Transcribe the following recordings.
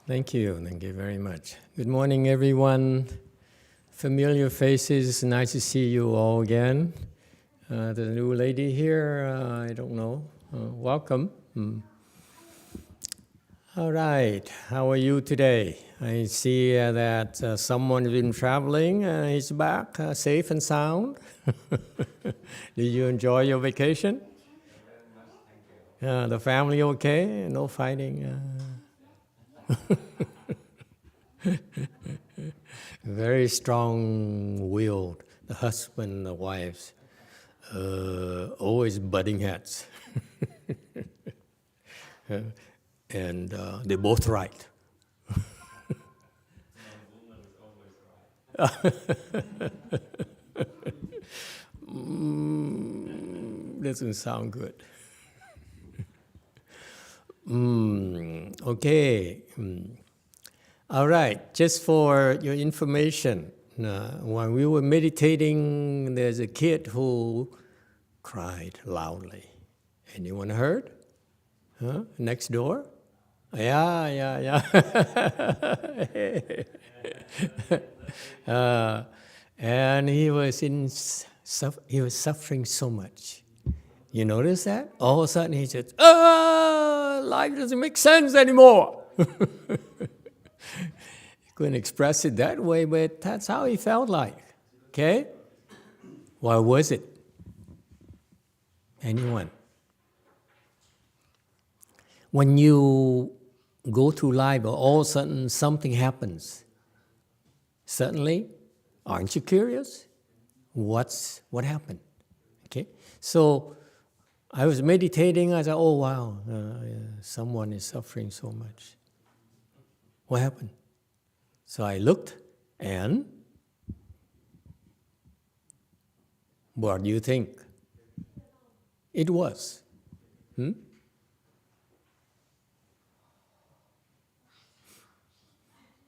Thank you very much. Good morning, everyone. Familiar faces, nice to see you all again. The new lady here, I don't know. Welcome. All right, how are you today? I see that someone's been traveling, he's back, safe and sound. Did you enjoy your vacation? The family okay? No fighting? Very strong-willed, the husband, the wives, always butting heads. And they're both right. Doesn't sound good. Okay. All right, just for your information, when we were meditating, there's a kid who cried loudly. Anyone heard? Huh? Next door? Yeah. And he was suffering so much. You notice that? All of a sudden he said, life doesn't make sense anymore. He couldn't express it that way, but that's how he felt like. Okay? Why was it? Anyone? When you go through life, all of a sudden something happens. Suddenly, aren't you curious? What happened? Okay? So I was meditating, I said, oh wow, someone is suffering so much. What happened? So I looked, and what do you think? It was.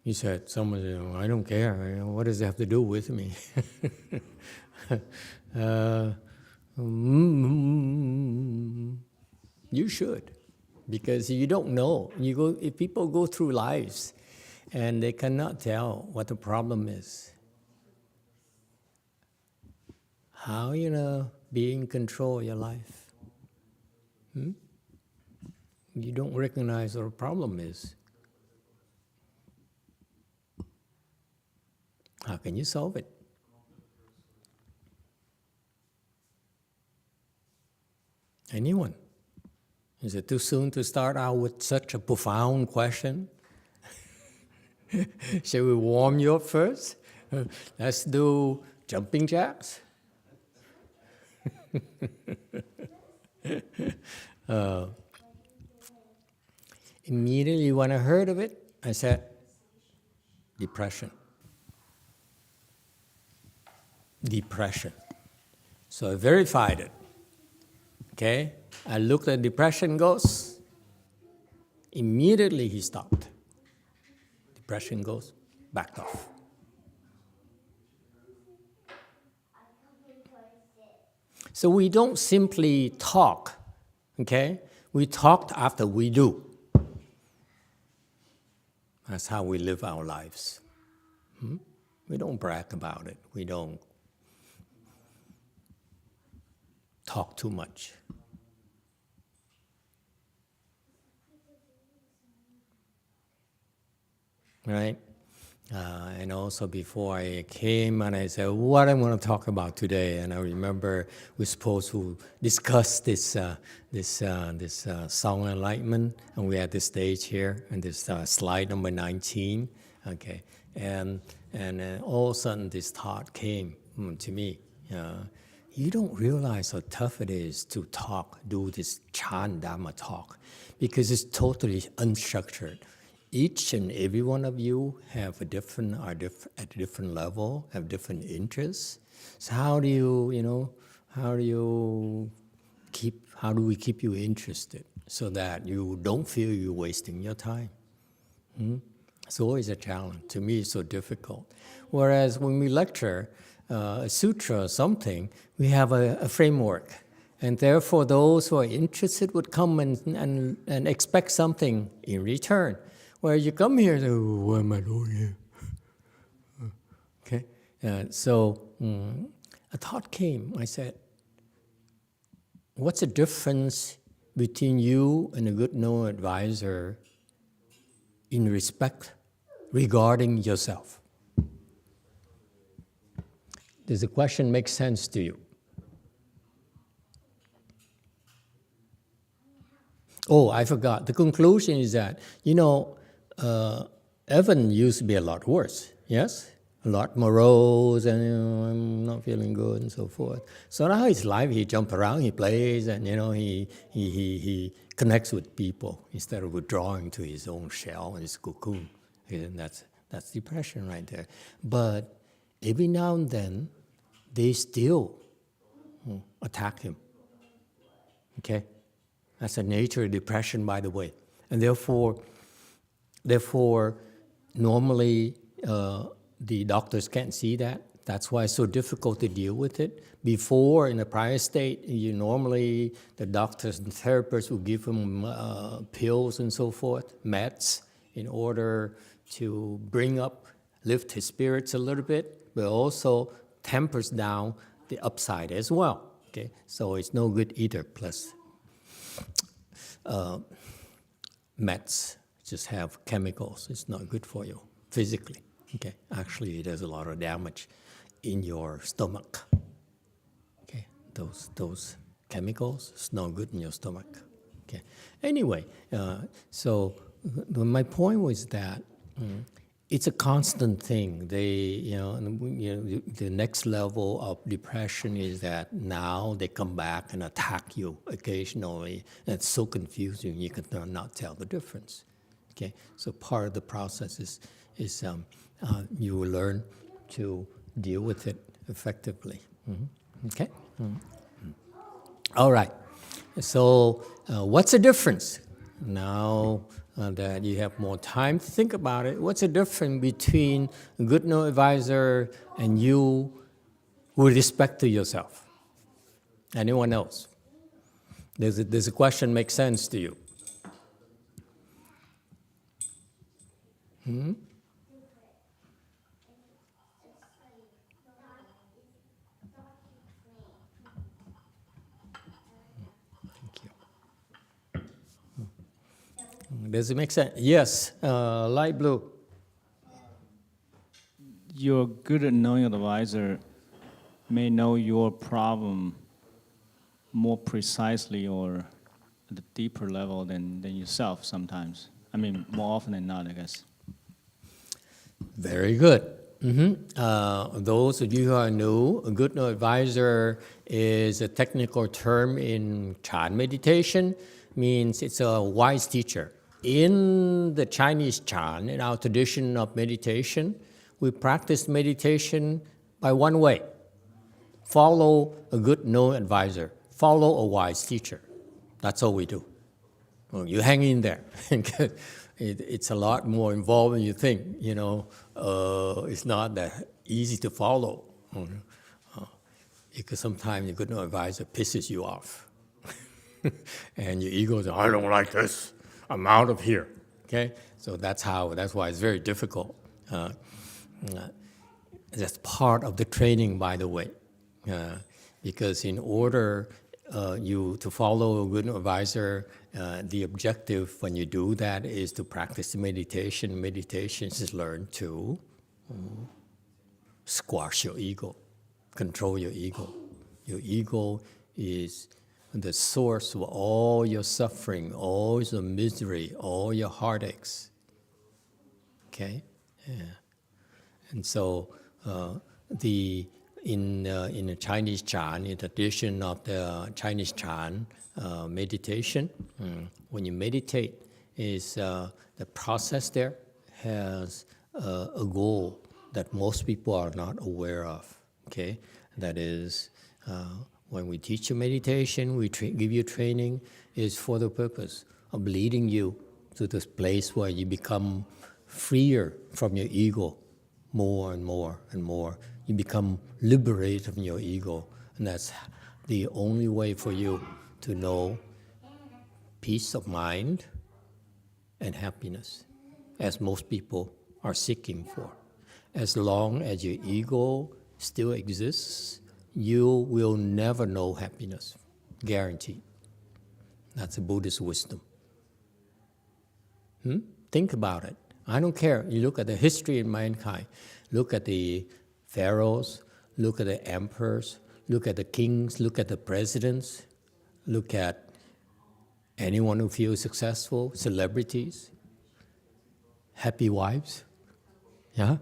He said, someone said, oh, I don't care. What does it have to do with me? You should, because you don't know. If people go through lives and they cannot tell what the problem is, how be in control of your life? You don't recognize what the problem is. How can you solve it? Anyone? Is it too soon to start out with such a profound question? Shall we warm you up first? Let's do jumping jacks. Immediately when I heard of it, I said, depression. So I verified it. Okay? I looked at depression goes. Immediately he stopped. Depression goes, backed off. So we don't simply talk, okay? We talk after we do. That's how we live our lives. We don't brag about it. We don't talk too much. Right? And also before I came and I said, what I'm going to talk about today, and I remember we're supposed to discuss this song enlightenment, and we had this stage here, and this slide number 19, okay, and all of a sudden this thought came to me. You don't realize how tough it is to talk, do this chant Dharma talk, because it's totally unstructured. Each and every one of you have at a different level, have different interests. So how do we keep you interested so that you don't feel you're wasting your time? It's always a challenge. To me, it's so difficult. Whereas when we lecture a sutra or something, we have a framework. And therefore, those who are interested would come and expect something in return. Where you come here, say, what am I doing here? Okay, so a thought came. I said, what's the difference between you and a good no advisor in respect regarding yourself? Does the question make sense to you? Oh, I forgot. The conclusion is that, Evan used to be a lot worse, yes? A lot morose, and I'm not feeling good, and so forth. So now his life, he jumps around, he plays, and he connects with people instead of withdrawing to his own shell and his cocoon. And that's depression right there. But every now and then, they still attack him. Okay, that's the nature of depression, by the way, and therefore, normally. The doctors can't see that. That's why it's so difficult to deal with it. Before, in a prior state, normally the doctors and therapists will give him pills and so forth, meds, in order to lift his spirits a little bit, but also tempers down the upside as well. Okay, so it's no good either. Plus, meds just have chemicals. It's not good for you physically. Okay, actually, there's a lot of damage in your stomach. Okay, those chemicals, it's not good in your stomach. Okay, anyway, so my point was that it's a constant thing. The next level of depression is that now they come back and attack you occasionally. And it's so confusing you can not tell the difference. Okay, so part of the process is you will learn to deal with it effectively. Okay? All right. So what's the difference? Now that you have more time to think about it, what's the difference between a good no advisor and you with respect to yourself? Anyone else? Does the question make sense to you? Does it make sense? Yes, light blue. Your good and knowing advisor may know your problem more precisely or at a deeper level than yourself sometimes. I mean, more often than not, I guess. Very good. Those of you who are new, a good no advisor is a technical term in Chan meditation. Means it's a wise teacher. In the Chinese Chan, in our tradition of meditation, we practice meditation by one way. Follow a good no advisor. Follow a wise teacher. That's all we do. Well, you hang in there. It's a lot more involved than you think. It's not that easy to follow. Because sometimes a good no advisor pisses you off. And your ego says, I don't like this. I'm out of here. Okay? So that's why it's very difficult. That's part of the training, by the way. Because in order you to follow a good advisor, the objective when you do that is to practice meditation. Meditation is learn to squash your ego, control your ego. Your ego is the source of all your suffering, all your misery, all your heartaches. Okay? Yeah. And so in the Chinese Chan, in the tradition of the Chinese Chan meditation, when you meditate, is the process there has a goal that most people are not aware of. Okay? That is, when we teach you meditation, we give you training, is for the purpose of leading you to this place where you become freer from your ego more and more and more. You become liberated from your ego. And that's the only way for you to know peace of mind and happiness. as most people are seeking for. As long as your ego still exists, you will never know happiness, guaranteed. That's a Buddhist wisdom. Think about it. I don't care. You look at the history of mankind. Look at the pharaohs, look at the emperors, look at the kings, look at the presidents, look at anyone who feels successful, celebrities, happy wives. Yeah?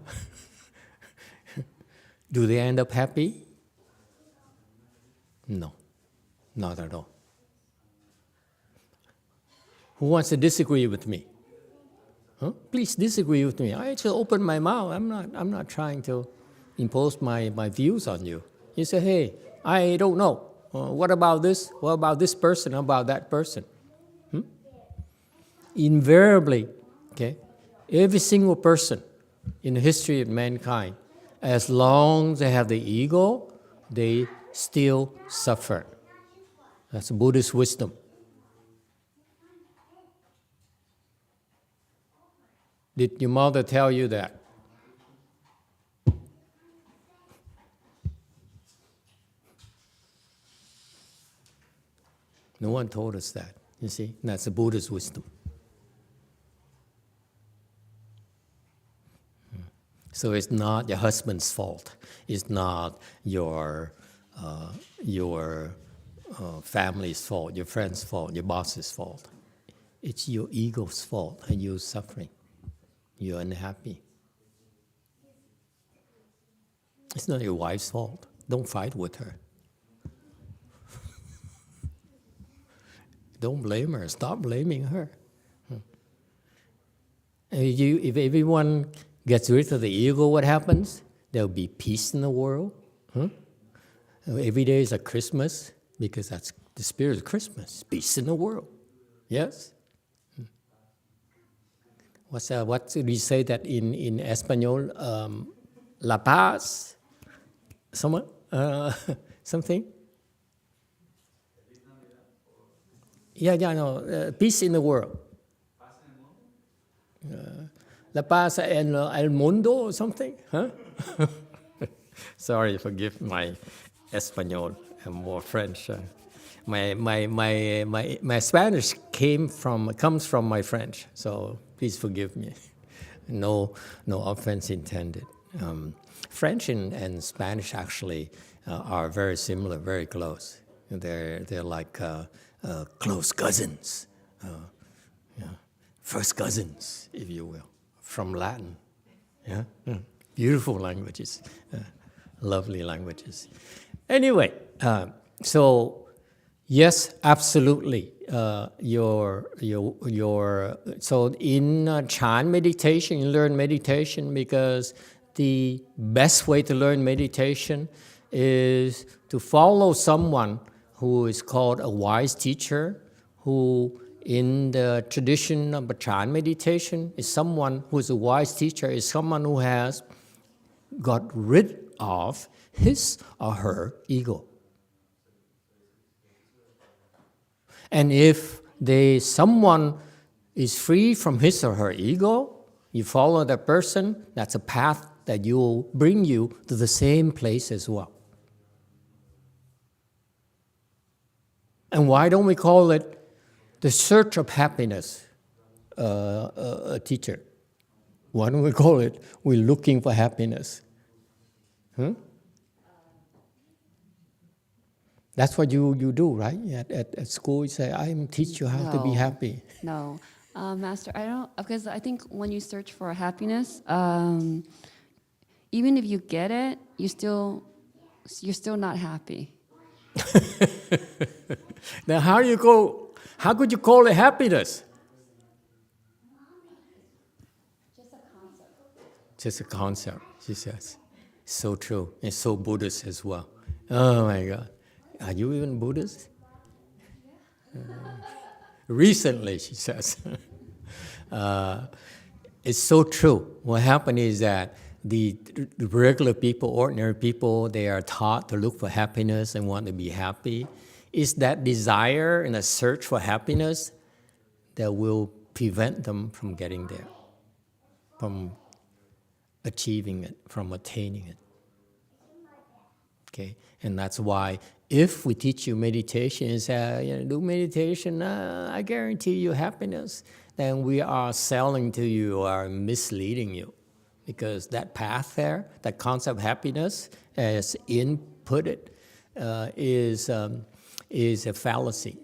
Do they end up happy? No, not at all. Who wants to disagree with me? Huh? Please disagree with me. I just open my mouth. I'm not trying to impose my views on you. You say, hey, I don't know. What about this? What about this person? How about that person? Invariably, okay, every single person in the history of mankind, as long as they have the ego, they still suffer. That's Buddhist wisdom. Did your mother tell you that? No one told us that. You see, that's the Buddhist wisdom. So it's not your husband's fault. It's not your family's fault, your friend's fault, your boss's fault. It's your ego's fault, and you're suffering. You're unhappy. It's not your wife's fault. Don't fight with her. Don't blame her. Stop blaming her. If everyone gets rid of the ego, what happens? There'll be peace in the world. Every day is a Christmas, because that's the spirit of Christmas. Peace in the world. Yes? What do we say that in Espanol? La paz? Someone? Something? No. Peace in the world. La paz en el mundo or something? Huh? Sorry, forgive my Espanol. I'm more French. My Spanish comes from my French, so please forgive me. No offense intended. French and Spanish actually are very similar, very close. They're like close cousins, first cousins, if you will, from Latin. Yeah, beautiful languages, lovely languages. Anyway, so yes, absolutely. So in Chan meditation, you learn meditation because the best way to learn meditation is to follow someone who is called a wise teacher, who in the tradition of Chan meditation is someone who is a wise teacher, is someone who has got rid of his or her ego. And if someone is free from his or her ego, you follow that person, that's a path that will bring you to the same place as well. And why don't we call it the search of happiness, teacher? Why don't we call it we're looking for happiness? That's what you do, right? At school, you say, "I teach you how to be happy." No, Master, I don't, because I think when you search for happiness, even if you get it, you're still not happy. Now, how could you call it happiness? Just a concept, she says. So true. It's so Buddhist as well. Oh my God. Are you even Buddhist? Recently, she says. It's so true. What happened is that the regular people, ordinary people, they are taught to look for happiness and want to be happy. It's that desire and a search for happiness that will prevent them from getting there. from achieving it, from attaining it. Okay, and that's why if we teach you meditation and say, do meditation, I guarantee you happiness, then we are selling to you or misleading you. Because that path there, that concept of happiness, as inputted, is a fallacy.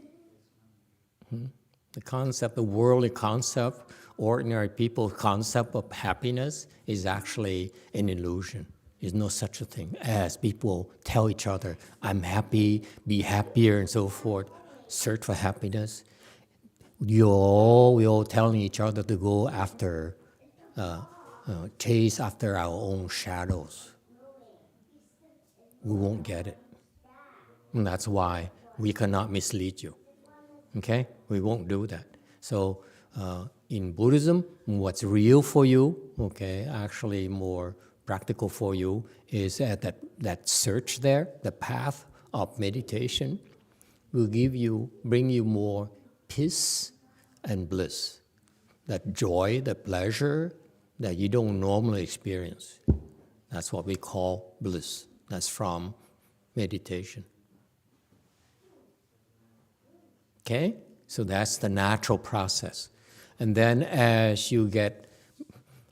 The concept, the worldly concept, ordinary people's concept of happiness is actually an illusion. There's no such a thing as people tell each other, I'm happy, be happier, and so forth. Search for happiness. We're all telling each other to go after, chase after our own shadows. We won't get it. And that's why we cannot mislead you. Okay? We won't do that. So in Buddhism, what's real for you, okay, actually more practical for you, is that search there, the path of meditation, will bring you more peace and bliss. That joy, that pleasure that you don't normally experience. That's what we call bliss. That's from meditation. Okay? So that's the natural process. And then as you get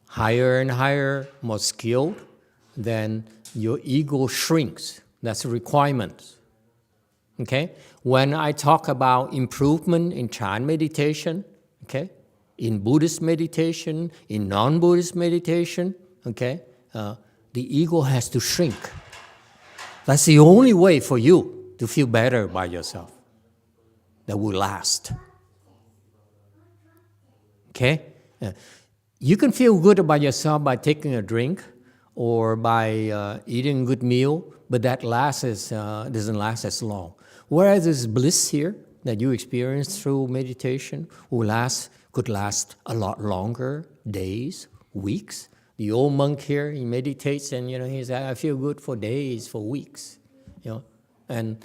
higher and higher, more skilled, then your ego shrinks. That's a requirement. Okay? When I talk about improvement in Chan meditation, okay, in Buddhist meditation, in non-Buddhist meditation, okay, the ego has to shrink. That's the only way for you to feel better by yourself. That will last. Okay? You can feel good about yourself by taking a drink or by eating a good meal, but that doesn't last as long. Whereas this bliss here that you experience through meditation could last a lot longer, days, weeks. The old monk here, he meditates and he says, I feel good for days, for weeks. And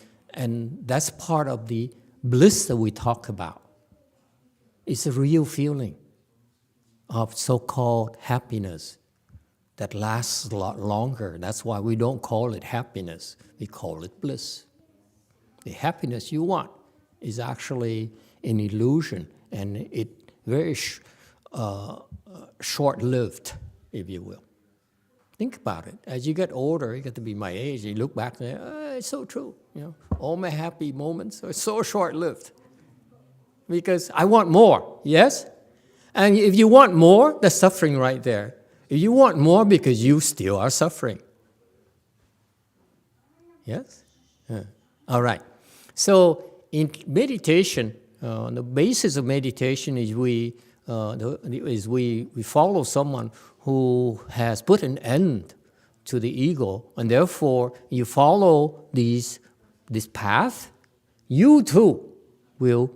that's part of the bliss that we talk about. It's a real feeling of so-called happiness that lasts a lot longer. That's why we don't call it happiness. We call it bliss. The happiness you want is actually an illusion, and it very short-lived, if you will. Think about it. As you get older, you get to be my age, you look back and say, it's so true. All my happy moments are so short-lived. Because I want more, yes? And if you want more, there's suffering right there. If you want more because you still are suffering. Yes? All right. So in meditation, the basis of meditation is we follow someone who has put an end to the ego, and therefore you follow this path, you too will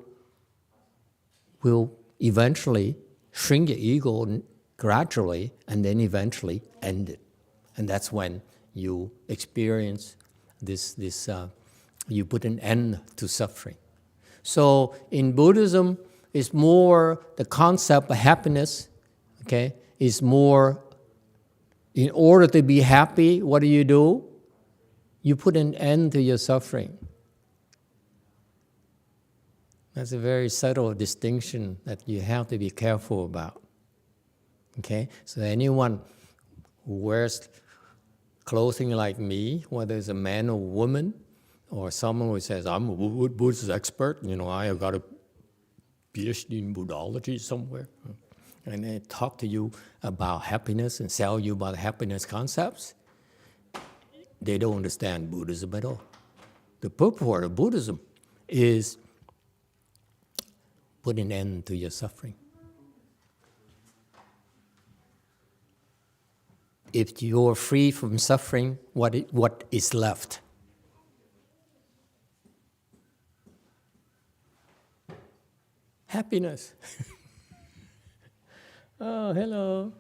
eventually shrink your ego gradually and then eventually end it. And that's when you experience this you put an end to suffering. So in Buddhism, it's more the concept of happiness, okay, is more, in order to be happy, what do? You put an end to your suffering. That's a very subtle distinction that you have to be careful about. Okay? So anyone who wears clothing like me, whether it's a man or woman, or someone who says, I'm a Buddhist expert, I have got a PhD in Buddhology somewhere, and they talk to you about happiness and sell you about happiness concepts, they don't understand Buddhism at all. The purport of Buddhism is put an end to your suffering. If you're free from suffering, what is left? Happiness. Oh, hello.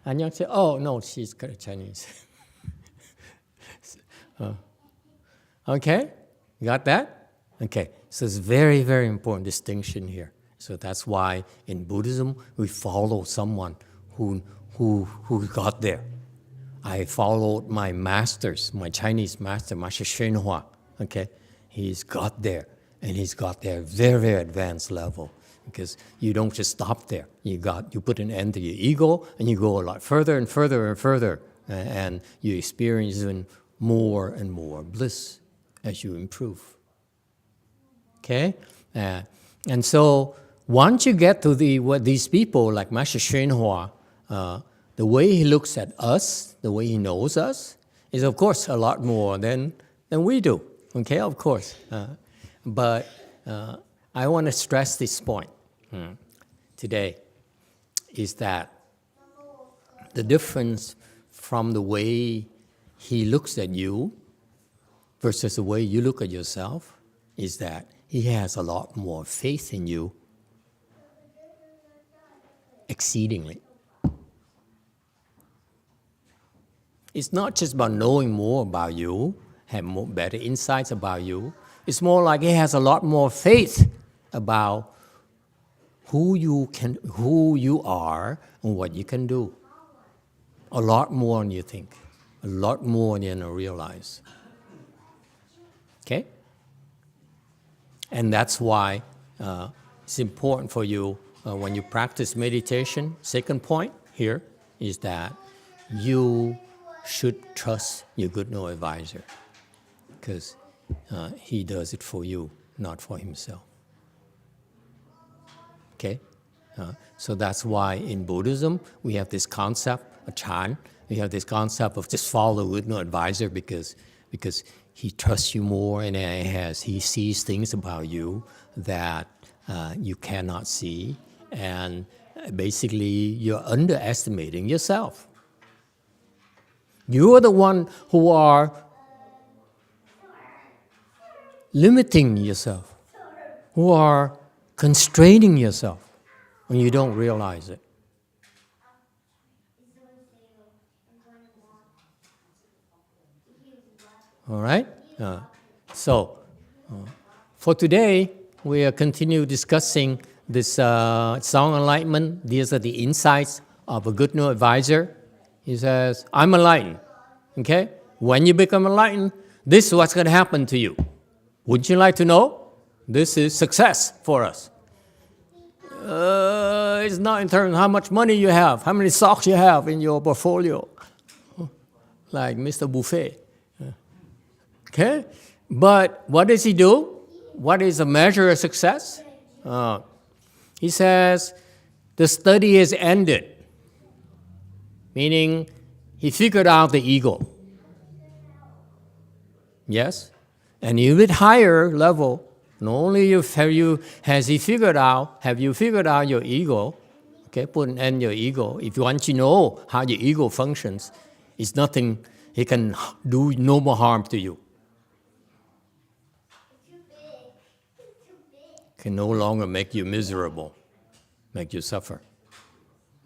안녕하세요. Oh, no, she's Chinese. Okay, you got that? Okay, so it's very, very important distinction here. So that's why in Buddhism, we follow someone who got there. I followed my masters, my Chinese master, Master YongHua. Okay, he's got there, and he's got there very, very advanced level. Because you don't just stop there. You put an end to your ego, and you go a lot further and further and further, and you experience even more and more bliss as you improve. Okay, and so once you get to these people like Master YongHua, the way he looks at us, the way he knows us, is of course a lot more than we do. Okay, of course, but I want to stress this point today, is that the difference from the way he looks at you versus the way you look at yourself is that he has a lot more faith in you, exceedingly. It's not just about knowing more about you, have more better insights about you. It's more like he has a lot more faith about who you are and what you can do. A lot more than you think. A lot more than you realize. Okay? And that's why it's important for you when you practice meditation. Second point here is that you should trust your good know advisor, because he does it for you, not for himself. Okay? So that's why in Buddhism we have this concept, a Chan, we have this concept of just follow good know advisor because he trusts you more, and he sees things about you that you cannot see, and basically you're underestimating yourself. You are the one who are limiting yourself, who are constraining yourself, and you don't realize it. All right? So, for today, we will continue discussing this sound enlightenment. These are the insights of a good know advisor. He says, I'm enlightened. Okay? When you become enlightened, this is what's going to happen to you. Would you like to know? This is success for us. It's not in terms of how much money you have, how many stocks you have in your portfolio, like Mr. Buffet. Okay? But what does he do? What is a measure of success? He says, the study is ended. Meaning, he figured out the ego. Yes? And a bit higher level, not only have you figured out your ego, okay, put an end to your ego. If you want to know how your ego functions, it's nothing, it can do no more harm to you. Can no longer make you miserable, make you suffer.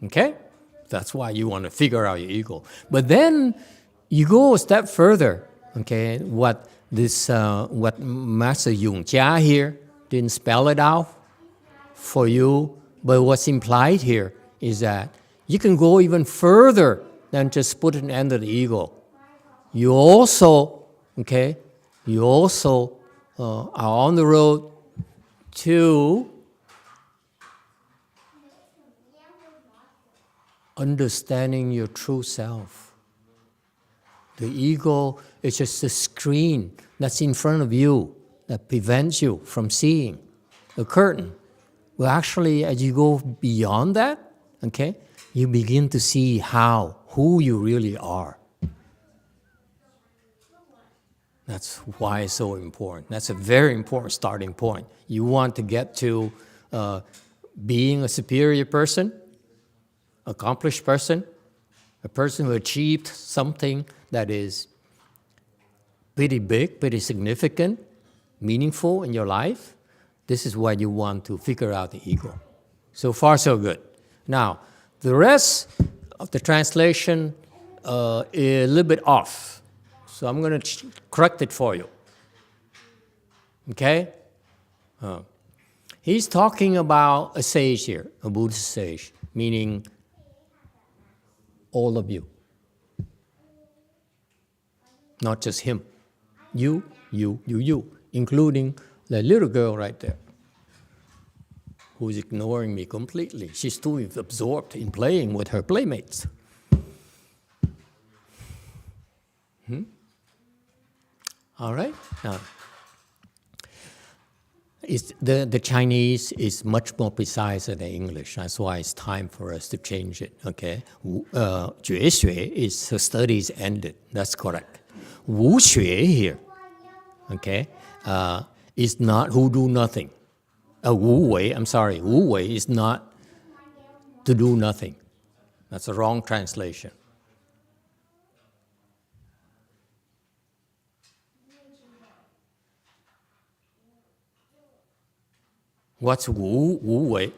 Okay? That's why you want to figure out your ego. But then you go a step further. Okay, what Master YongHua here didn't spell it out for you, but what's implied here is that you can go even further than just put an end to the ego. You also, are on the road to understanding your true self. The ego is just a screen that's in front of you that prevents you from seeing the curtain. Well, actually, as you go beyond that, okay, you begin to see who you really are. That's why it's so important. That's a very important starting point. You want to get to being a superior person, accomplished person, a person who achieved something that is pretty big, pretty significant, meaningful in your life. This is why you want to figure out the ego. So far, so good. Now, the rest of the translation is a little bit off. So I'm going to correct it for you. Okay? He's talking about a sage here, a Buddhist sage, meaning All of you. Not just him. You, including the little girl right there, who's ignoring me completely. She's too absorbed in playing with her playmates. All right? Now, the Chinese is much more precise than the English. That's why it's time for us to change it, okay? 绝学 is studies ended. That's correct. 无学 here, okay, is not who do nothing. 无为, I'm sorry, 无为 is not to do nothing. That's a wrong translation. What's 无为?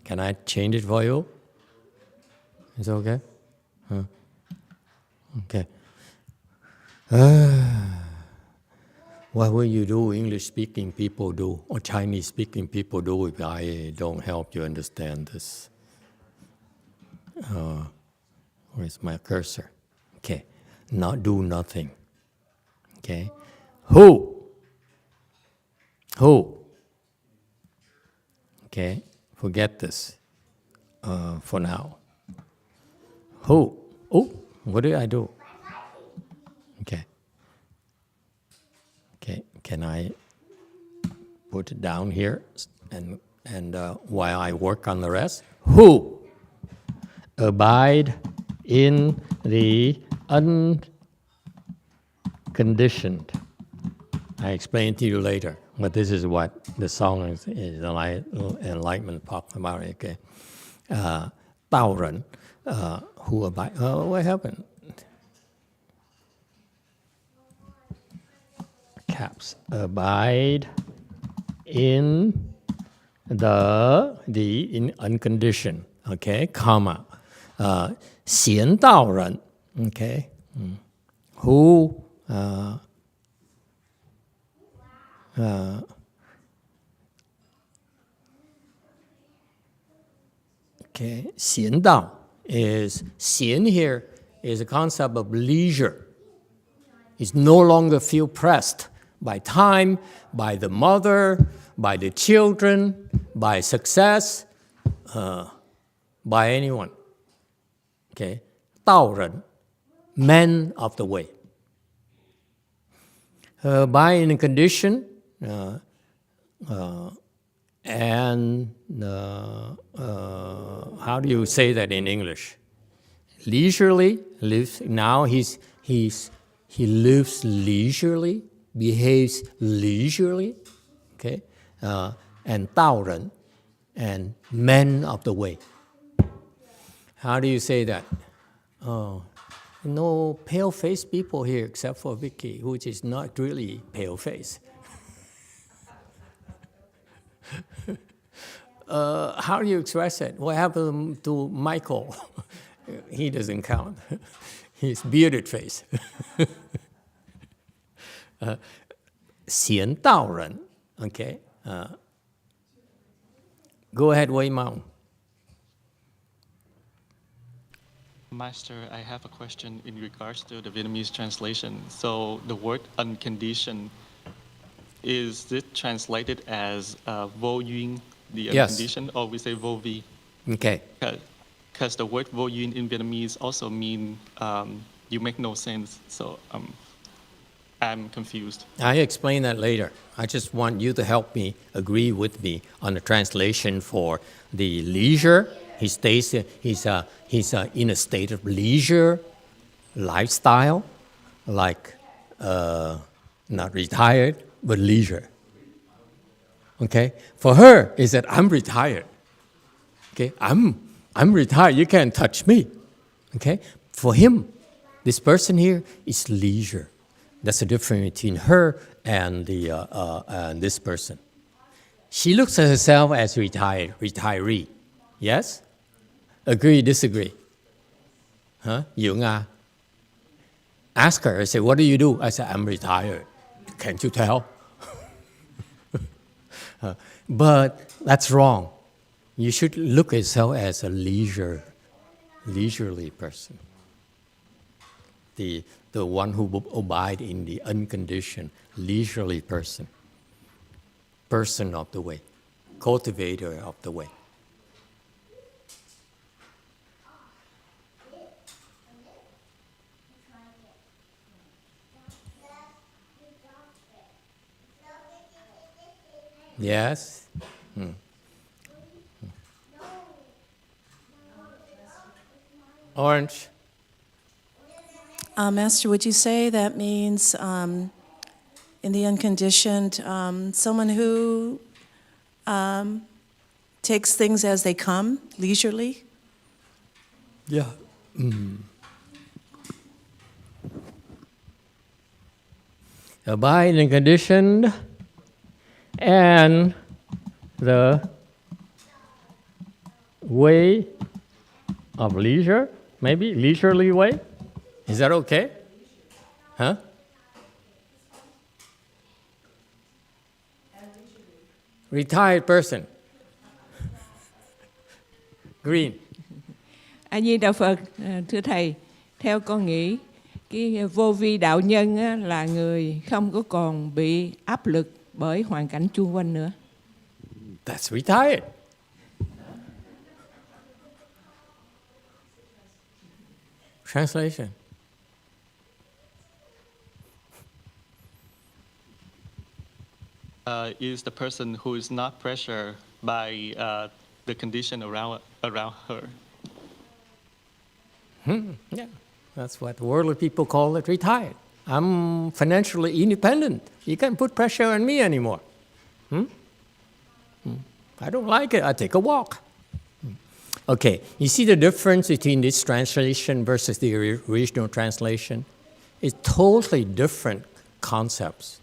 Can I change it for you? Is it okay? Okay. What will you do, English-speaking people do, or Chinese-speaking people do if I don't help you understand this? Where's my cursor? Okay. Not do nothing. Okay. Who? Okay. Forget this for now. Who? Oh, what did I do? Okay. Okay. Can I put it down here and while I work on the rest? Who abide in the unconditioned. I explain to you later, but this is what the song is enlightenment talking about. Okay, 道人 who abide. What happened? Caps abide in the in unconditioned. Okay, comma. 贤道人. Okay, who okay, 贤道 is 贤 here is a concept of leisure. It's no longer feel pressed by time, by the mother, by the children, by success, by anyone. Okay, 道人, men of the way. By in condition, and how do you say that in English? Leisurely lives. Now he lives leisurely, behaves leisurely. Okay, and 道人 and men of the way. How do you say that? Oh, no pale-faced people here except for Vicky, which is not really pale-faced. How do you express it? What happened to Michael? He doesn't count. He's bearded face. 贤道人, okay. Go ahead, Wei Mao. Master, I have a question in regards to the Vietnamese translation. So the word unconditioned, is it translated as vô duyên, the unconditioned, or we say vô vi? Okay. Because the word vô duyên in Vietnamese also mean you make no sense. So I'm confused. I explain that later. I just want you to help me, agree with me on the translation for the leisure. He stays. He's in a state of leisure lifestyle, like not retired but leisure. Okay. For her, is that I'm retired. Okay. I'm retired. You can't touch me. Okay. For him, this person here is leisure. That's the difference between her and and this person. She looks at herself as retiree. Yes? Agree, disagree? Huh? YongHua? Ask her. I say, what do you do? I say, I'm retired. Can't you tell? But that's wrong. You should look at yourself as a leisurely person. The one who will abide in the unconditioned, leisurely person. Person of the way. Cultivator of the way. Yes? Orange? Master, would you say that means in the unconditioned, someone who takes things as they come, leisurely? Yeah. Abide in conditioned and the way of leisure, maybe leisurely way. Is that okay? Huh? Retired person. Green. A Di Đà Phật, thưa thầy, theo con nghĩ cái vô vi đạo nhân á, là người không có còn bị áp lực bởi hoàn cảnh chung quanh nữa. That's retired. Translation. Is the person who is not pressured by the condition around her. Yeah, that's what worldly people call it, retired. I'm financially independent. You can't put pressure on me anymore. I don't like it. I take a walk. Okay, you see the difference between this translation versus the original translation? It's totally different concepts.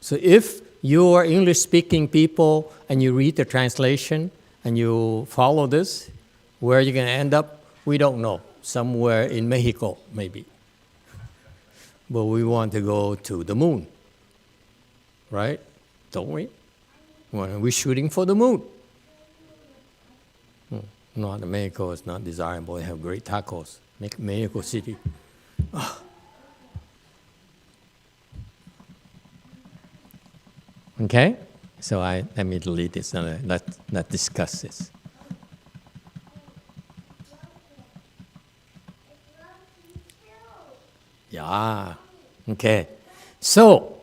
So if you are English-speaking people and you read the translation and you follow this, where you're going to end up, we don't know. Somewhere in Mexico, maybe. But we want to go to the moon, right? Don't we? We're shooting for the moon. Not Mexico is not desirable. They have great tacos. Mexico City. Okay? So let me delete this and let's discuss this. Yeah. Okay. So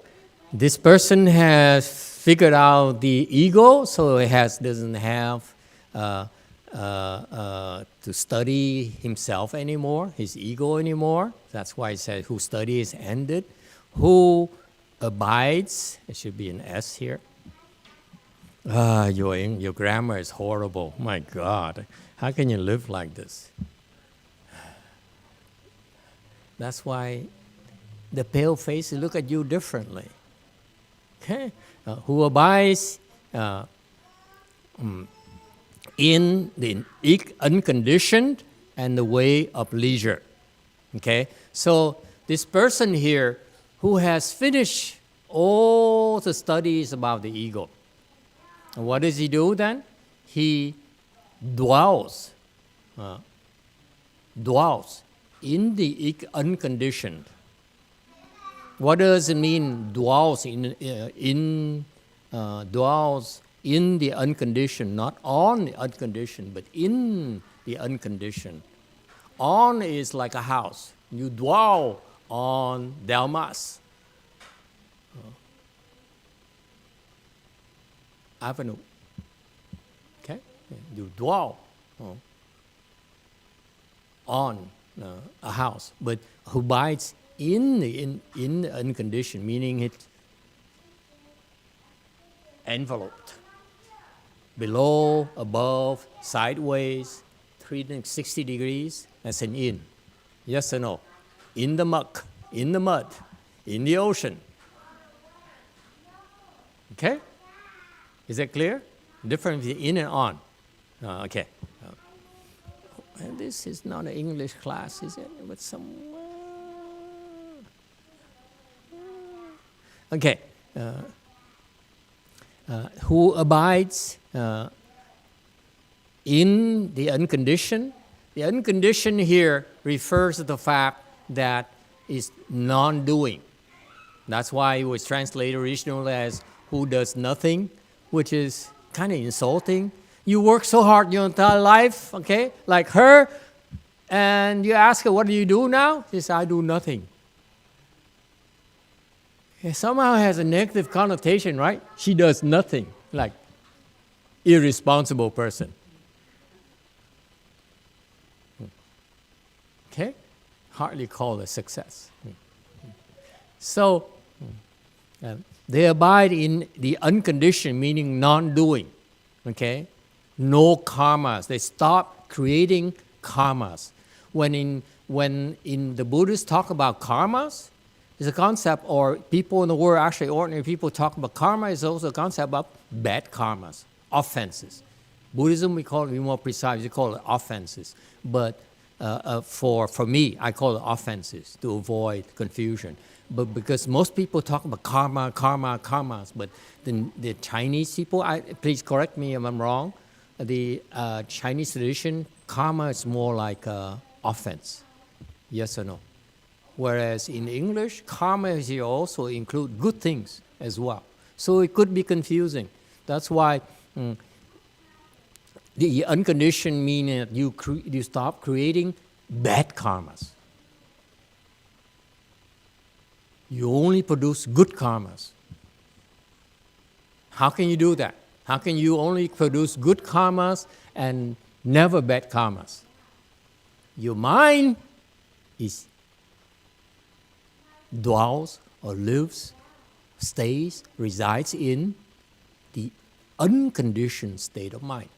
this person has figured out the ego, so he doesn't have to study himself anymore, his ego anymore. That's why he said, who studies ended. Who abides, it should be an S here. Your grammar is horrible. My God, how can you live like this? That's why the pale faces look at you differently. Okay? Who abides in the unconditioned and the way of leisure. Okay? So this person here who has finished all the studies about the ego, and what does he do then? He dwells in the unconditioned. What does it mean, dwells dwells in the unconditioned, not on the unconditioned, but in the unconditioned. On is like a house. You dwell on Dharma's avenue. Okay? You dwell on a house, but who abides in the unconditioned, meaning it's enveloped. Below, above, sideways, 360 degrees, that's an in. Yes or no? In the muck, in the mud, in the ocean. Okay? Is that clear? Difference between in and on. Okay. And this is not an English class, is it? But somewhere. Okay. who abides in the unconditioned. The unconditioned here refers to the fact that it's non-doing. That's why it was translated originally as who does nothing, which is kind of insulting. You work so hard your entire life, okay, like her, and you ask her, what do you do now? She says, I do nothing. It somehow has a negative connotation, right? She does nothing, like irresponsible person. Okay? Hardly call it success. So, they abide in the unconditioned, meaning non-doing. Okay? No karmas. They stop creating karmas. When in the Buddhists talk about karmas, it's a concept, or people in the world, actually ordinary people talk about karma, is also a concept of bad karmas, offenses. Buddhism, we call it, be more precise, we call it offenses. But for me, I call it offenses to avoid confusion. But because most people talk about karmas, but the Chinese people, please correct me if I'm wrong, the Chinese tradition, karma is more like offense. Yes or no? Whereas in English, karma here also include good things as well. So it could be confusing. That's why the unconditioned meaning that you stop creating bad karmas. You only produce good karmas. How can you do that? How can you only produce good karmas and never bad karmas? Your mind dwells or lives, stays, resides in the unconditioned state of mind.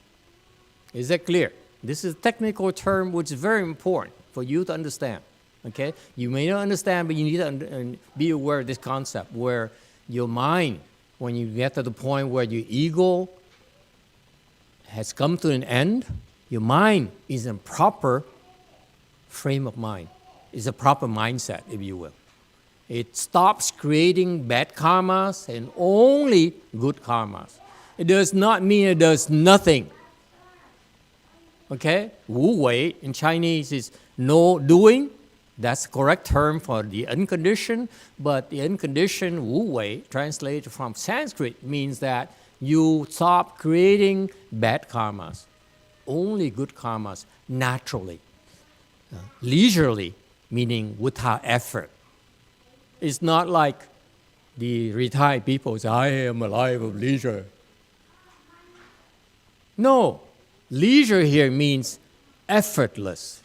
Is that clear? This is a technical term which is very important for you to understand. Okay? You may not understand, but you need to be aware of this concept where your mind, when you get to the point where your ego has come to an end, your mind is in proper frame of mind. It's a proper mindset, if you will. It stops creating bad karmas and only good karmas. It does not mean it does nothing. Okay? Wu wei in Chinese is no doing. That's the correct term for the unconditioned, but the unconditioned wu wei, translated from Sanskrit, means that you stop creating bad karmas, only good karmas, naturally. Leisurely, meaning without effort. It's not like the retired people say, I am a life of leisure. No, leisure here means effortless.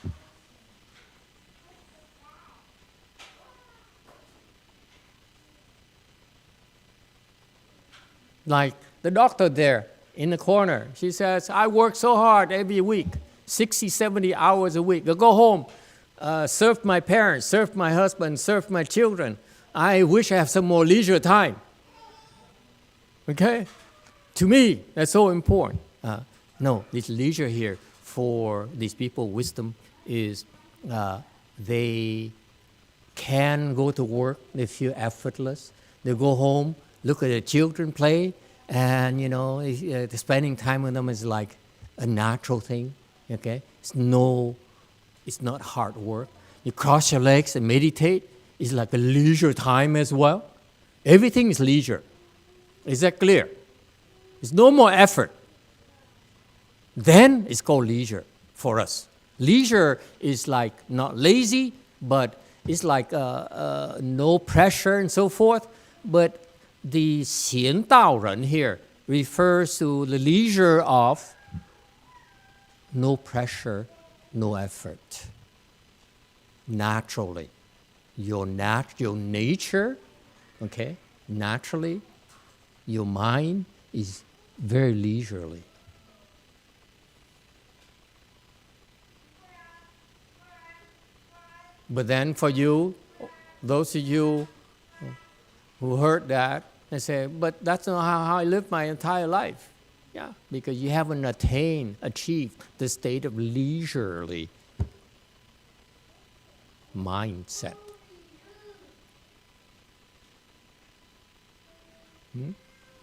Like the doctor there in the corner, she says, I work so hard every week, 60, 70 hours a week. I go home, serve my parents, serve my husband, serve my children. I wish I have some more leisure time. Okay? To me, that's so important. No, this leisure here for these people, wisdom, is they can go to work, they feel effortless. They go home, look at their children play, and spending time with them is like a natural thing. Okay, it's not hard work. You cross your legs and meditate. It's like a leisure time as well. Everything is leisure. Is that clear? It's no more effort. Then it's called leisure for us. Leisure is like not lazy, but it's like no pressure and so forth. But the 贤道人 here refers to the leisure of no pressure, no effort. Naturally. Your nature, okay, naturally, your mind is very leisurely. But then for you, those of you who heard that, they say, but that's not how I lived my entire life. Yeah, because you haven't achieved the state of leisurely mindset.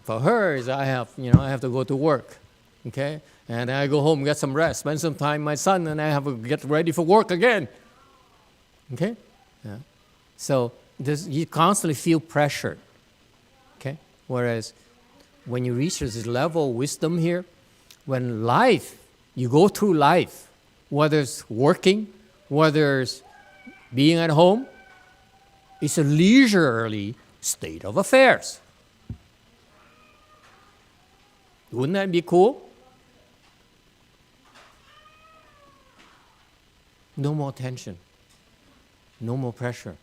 For her, is I have to go to work, okay? And I go home, get some rest, spend some time with my son, and I have to get ready for work again, okay? Yeah. So you constantly feel pressured, okay? Whereas when you reach this level of wisdom here, when you go through life, whether it's working, whether it's being at home, it's a leisurely state of affairs. Wouldn't that be cool? No more tension, no more pressure,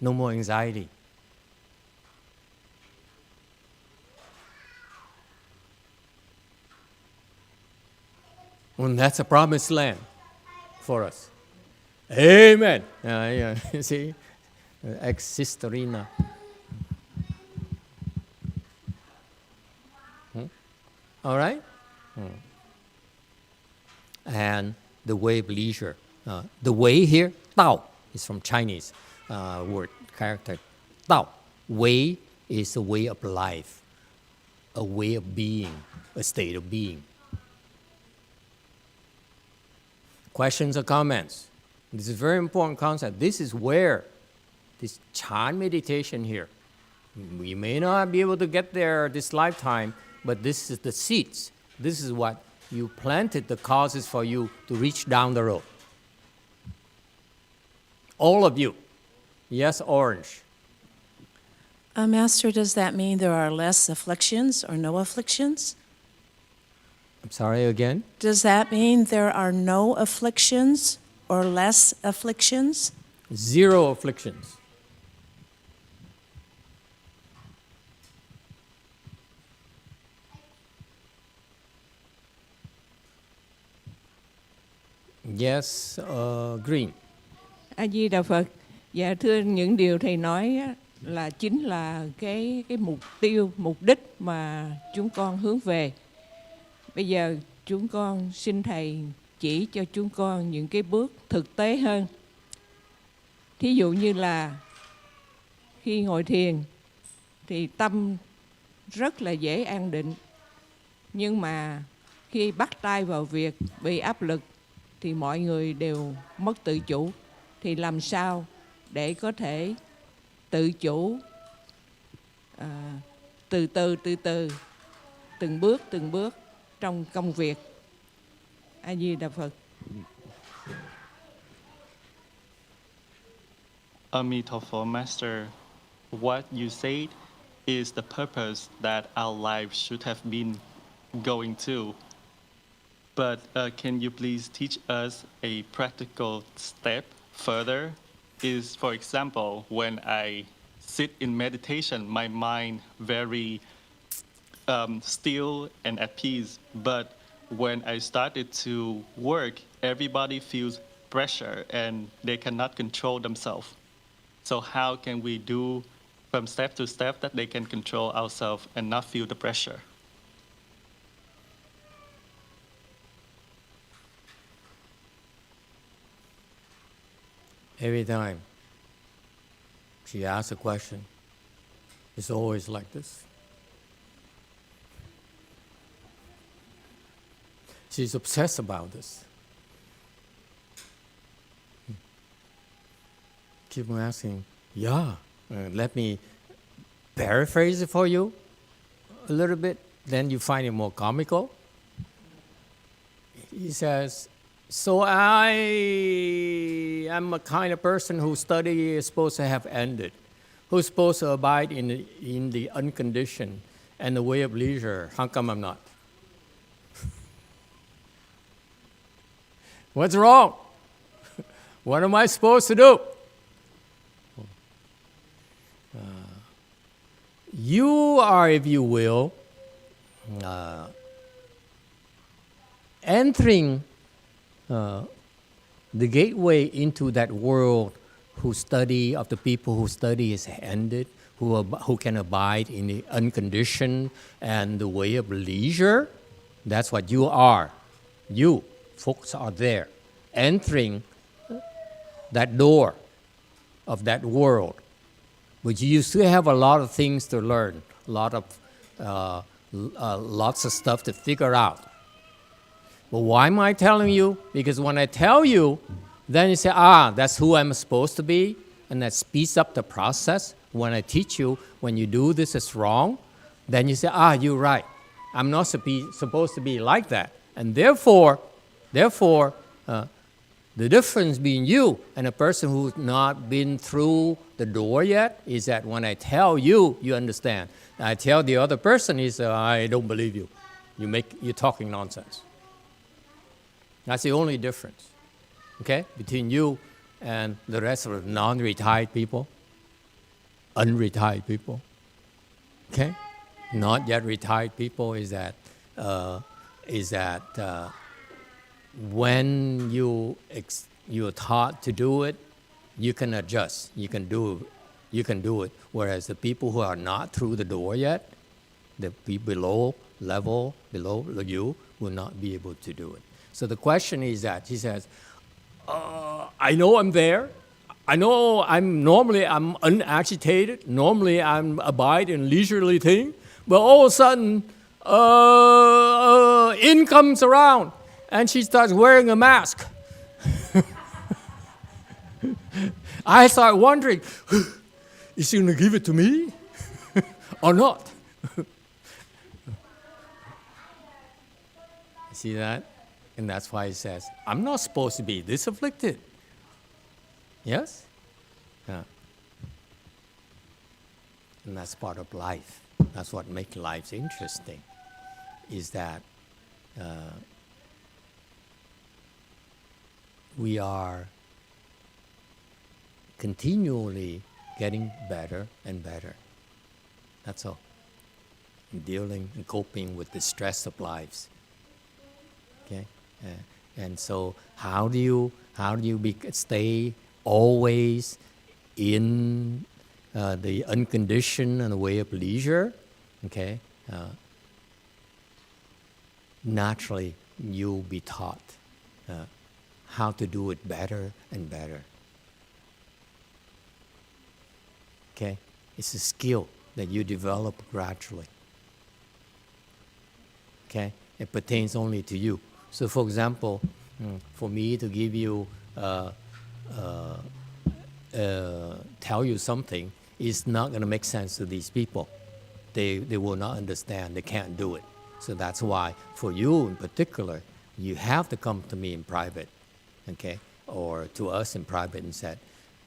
no more anxiety. And that's a promised land for us. Amen. You see, ex-sisterina. All right? And the way of leisure. The way here, Tao, is from Chinese word, character. Tao. Way is a way of life, a way of being, a state of being. Questions or comments? This is a very important concept. This is where this Chan meditation here, we may not be able to get there this lifetime, but this is the seeds. This is what you planted, the causes for you to reach down the road. All of you. Yes, orange. Master, does that mean there are less afflictions or no afflictions? I'm sorry again? Does that mean there are no afflictions or less afflictions? 0 afflictions. Yes, green. A Di Đà Phật. Dạ thưa, những điều thầy nói á, là chính là cái mục tiêu, mục đích mà chúng con hướng về. Bây giờ chúng con xin thầy chỉ cho chúng con những cái bước thực tế hơn. Thí dụ như là khi ngồi thiền thì tâm rất là dễ an định. Nhưng mà khi bắt tay vào việc bị áp lực thì mọi người đều mất tự chủ. Thì làm sao để có thể tự chủ, từ từ, từng bước trong công việc. A Di Đà Phật. Emitofuo, Master, what you said is the purpose that our life should have been going to. But can you please teach us a practical step further? Is, for example, when I sit in meditation, my mind very still and at peace. But when I started to work, everybody feels pressure and they cannot control themselves. So how can we do from step to step that they can control ourselves and not feel the pressure? Every time she asks a question, it's always like this. She's obsessed about this. Keep on asking, let me paraphrase it for you a little bit, then you find it more comical. He says, so I am a kind of person whose study is supposed to have ended, who's supposed to abide in the unconditioned and the way of leisure. How come I'm not? What's wrong? What am I supposed to do? You are, if you will, entering the gateway into that world whose study of the people whose study is ended, who can abide in the unconditioned and the way of leisure. That's what you are. You folks are there, entering that door of that world. But you still have a lot of things to learn, a lot of lots of stuff to figure out. But why am I telling you? Because when I tell you, then you say, that's who I'm supposed to be, and that speeds up the process. When I teach you, when you do this is wrong, then you say, you're right. I'm not supposed to be like that. And therefore, the difference between you and a person who's not been through the door yet is that when I tell you, you understand. I tell the other person, he says, I don't believe you. You're talking nonsense. That's the only difference, okay, between you and the rest of the non-retired people, unretired people, okay? Not yet retired people is that when you're taught to do it, you can adjust, you can do it. Whereas the people who are not through the door yet, the people below you, will not be able to do it. So the question is that, he says, I know I'm there. I know I'm unagitated. Normally I'm abide in leisurely thing. But all of a sudden, In comes around and she starts wearing a mask. I start wondering, is she going to give it to me or not? See that? And that's why he says, I'm not supposed to be this afflicted. Yes? Yeah. And that's part of life. That's what makes life interesting, is that we are continually getting better and better. That's all. Dealing and coping with the stress of lives. Okay, and so how do you stay always in the unconditioned and the way of leisure? Okay, naturally you'll be taught how to do it better and better. Okay, it's a skill that you develop gradually. Okay, it pertains only to you. So, for example, for me to give you, tell you something, is not going to make sense to these people. They will not understand. They can't do it. So that's why, for you in particular, you have to come to me in private, okay, or to us in private and said,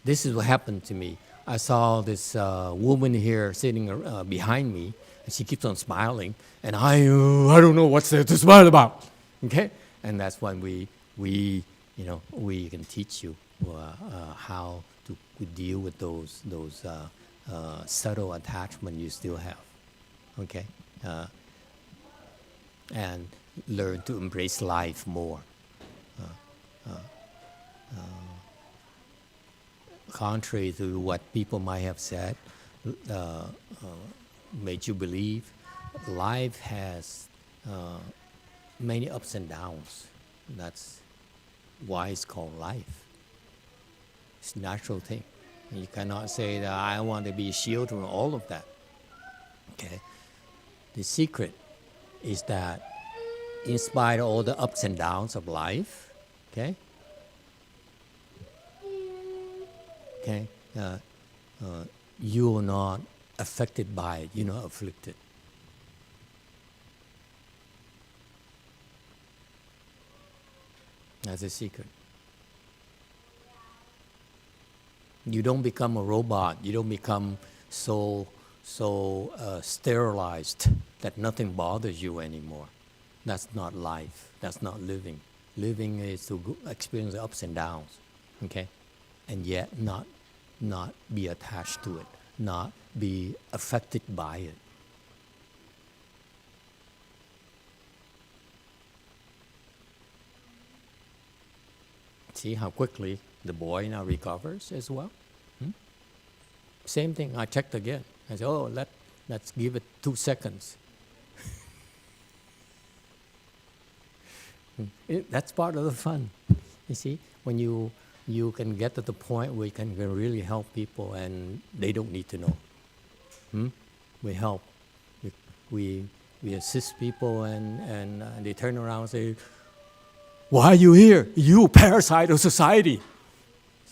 this is what happened to me. I saw this woman here sitting behind me, and she keeps on smiling, and I don't know what's there to smile about. Okay, and that's when we can teach you how to deal with those subtle attachment you still have. Okay, and learn to embrace life more. Contrary to what people might have said, made you believe, life has many ups and downs. That's why it's called life. It's a natural thing. You cannot say that I want to be shielded from all of that. Okay? The secret is that in spite of all the ups and downs of life, okay? Okay, you are not affected by it. You're not afflicted. That's the secret. You don't become a robot. You don't become so sterilized that nothing bothers you anymore. That's not life. That's not living. Living is to experience the ups and downs. Okay. And yet not be attached to it, not be affected by it. See how quickly the boy now recovers as well? Same thing, I checked again. I said, let's give it 2 seconds. That's part of the fun. You see, when you can get to the point where you can really help people and they don't need to know. We help. we assist people and they turn around and say, "Why are you here? You parasite of society."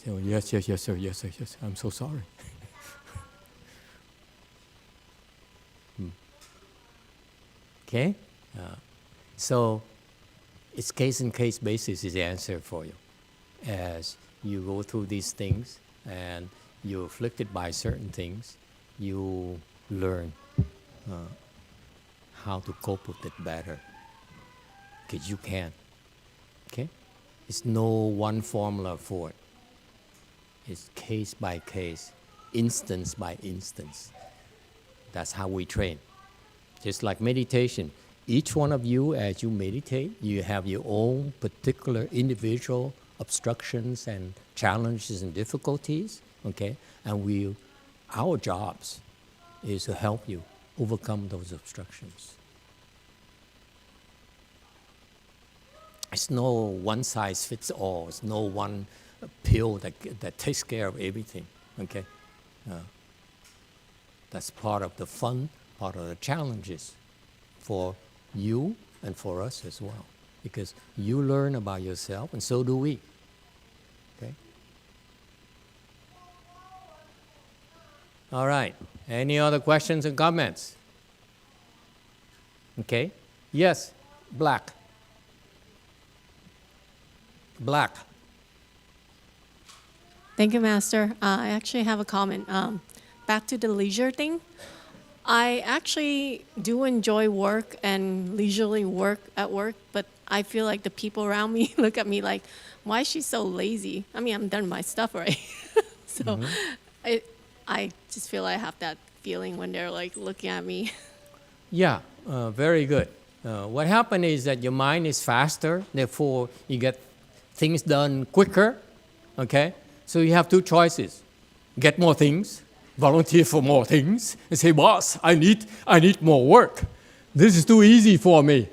So yes, sir, yes. I'm so sorry. Okay, so it's case-in-case basis is the answer for you. As you go through these things and you're afflicted by certain things, you learn how to cope with it better, because you can. Okay, it's no one formula for it. It's case by case, instance by instance. That's how we train. Just like meditation, each one of you, as you meditate, you have your own particular individual obstructions and challenges and difficulties, okay? And our jobs is to help you overcome those obstructions. It's no one size fits all. It's no one pill that takes care of everything, okay? That's part of the fun, part of the challenges for you and for us as well. Because you learn about yourself, and so do we. Okay? All right. Any other questions and comments? Okay. Yes. Black. Thank you, Master. I actually have a comment. Back to the leisure thing. I actually do enjoy work and leisurely work at work, but I feel like the people around me look at me like, why is she so lazy? I mean, I'm done my stuff already. So I just feel I have that feeling when they're like looking at me. Yeah, very good. What happened is that your mind is faster, therefore you get things done quicker, okay? So you have two choices. Get more things, volunteer for more things, and say, "Boss, I need more work. This is too easy for me."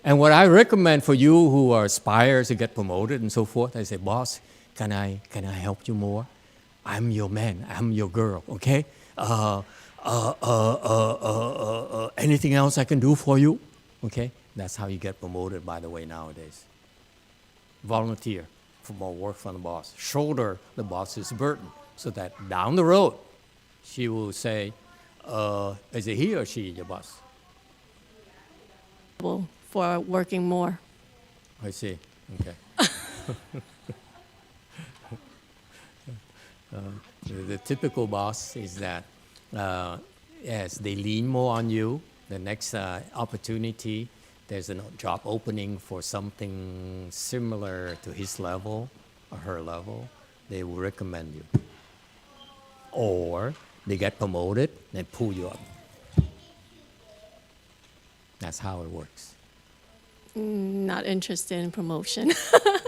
And what I recommend for you who are aspires to get promoted and so forth, I say, "Boss, can I help you more? I'm your man, I'm your girl, okay? Anything else I can do for you?" Okay? That's how you get promoted, by the way, nowadays. Volunteer for more work from the boss. Shoulder the boss's burden so that down the road, she will say, is it he or she, your boss? For working more. I see. Okay. The typical boss is that as they lean more on you, the next opportunity, there's a job opening for something similar to his level or her level, they will recommend you. Or they get promoted, they pull you up. That's how it works. Not interested in promotion.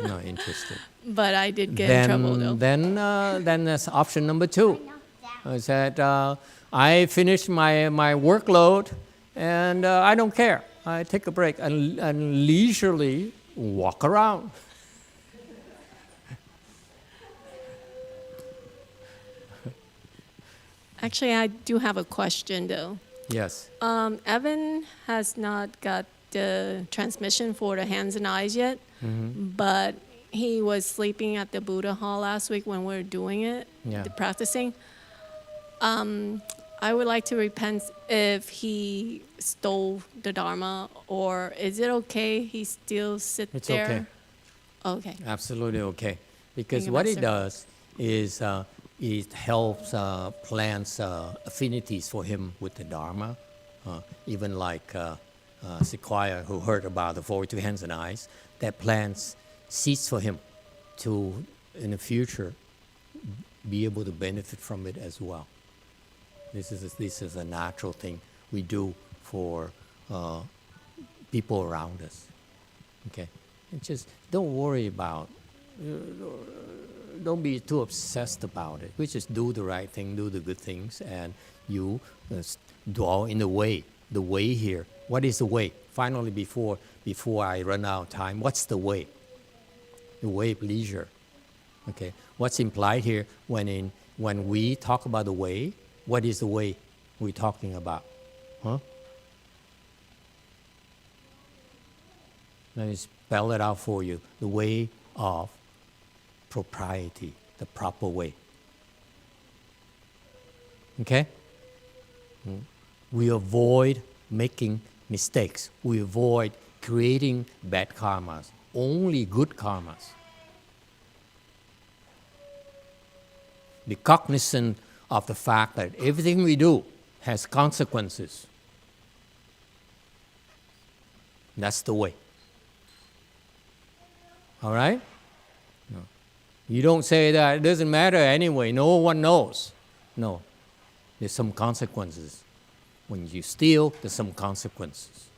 Not interested. But I did get in trouble though. Then there's option number two. Is that I finish my workload and I don't care. I take a break and leisurely walk around. Actually, I do have a question though. Yes. Evan has not got the transmission for the hands and eyes yet, but he was sleeping at the Buddha Hall last week when we were doing it, Yeah. the practicing. I would like to repent if he stole the Dharma, or is it okay he still sit It's there? okay. Okay. Absolutely okay. Because Thank you, what it Master. does is it helps plants affinities for him with the Dharma. Even like Sequoia, who heard about the 42 hands and eyes, that plants seeds for him to, in the future, be able to benefit from it as well. This is a natural thing we do for people around us. Okay, and just don't worry about. Don't be too obsessed about it. We just do the right thing, do the good things, and you dwell in the way. The way here. What is the way? Finally, before I run out of time, what's the way? The way of leisure. Okay. What's implied here when we talk about the way? What is the way we're talking about? Huh? Let me spell it out for you. The way of propriety, the proper way. Okay? We avoid making mistakes. We avoid creating bad karmas. Only good karmas. Be cognizant of the fact that everything we do has consequences. That's the way. All right? No. You don't say that it doesn't matter anyway, no one knows. No. There's some consequences. When you steal, there's some consequences.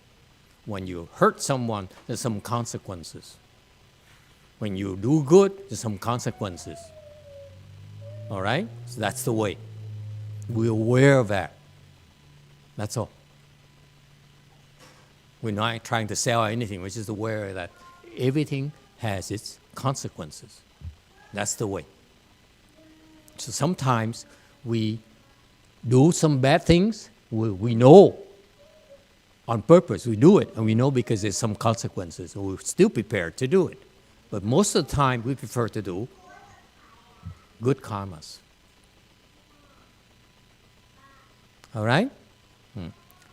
When you hurt someone, there's some consequences. When you do good, there's some consequences. All right? So that's the way. We're aware of that. That's all. We're not trying to sell anything. We're just aware that everything has its consequences. That's the way. So sometimes we do some bad things. We know on purpose we do it, and we know because there's some consequences, and we're still prepared to do it. But most of the time we prefer to do good karmas. All right?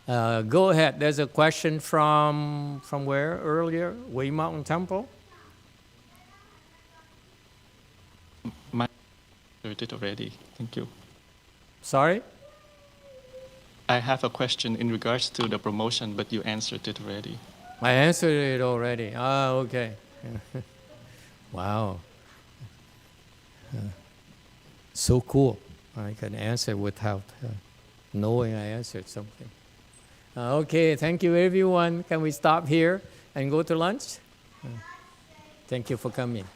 Go ahead. There's a question from where earlier? Wei Mountain Temple? My did already. Thank you. Sorry? I have a question in regards to the promotion, but you answered it already. I answered it already. Ah, okay. Wow. So cool. I can answer without knowing I answered something. Okay, thank you everyone. Can we stop here and go to lunch? Thank you for coming.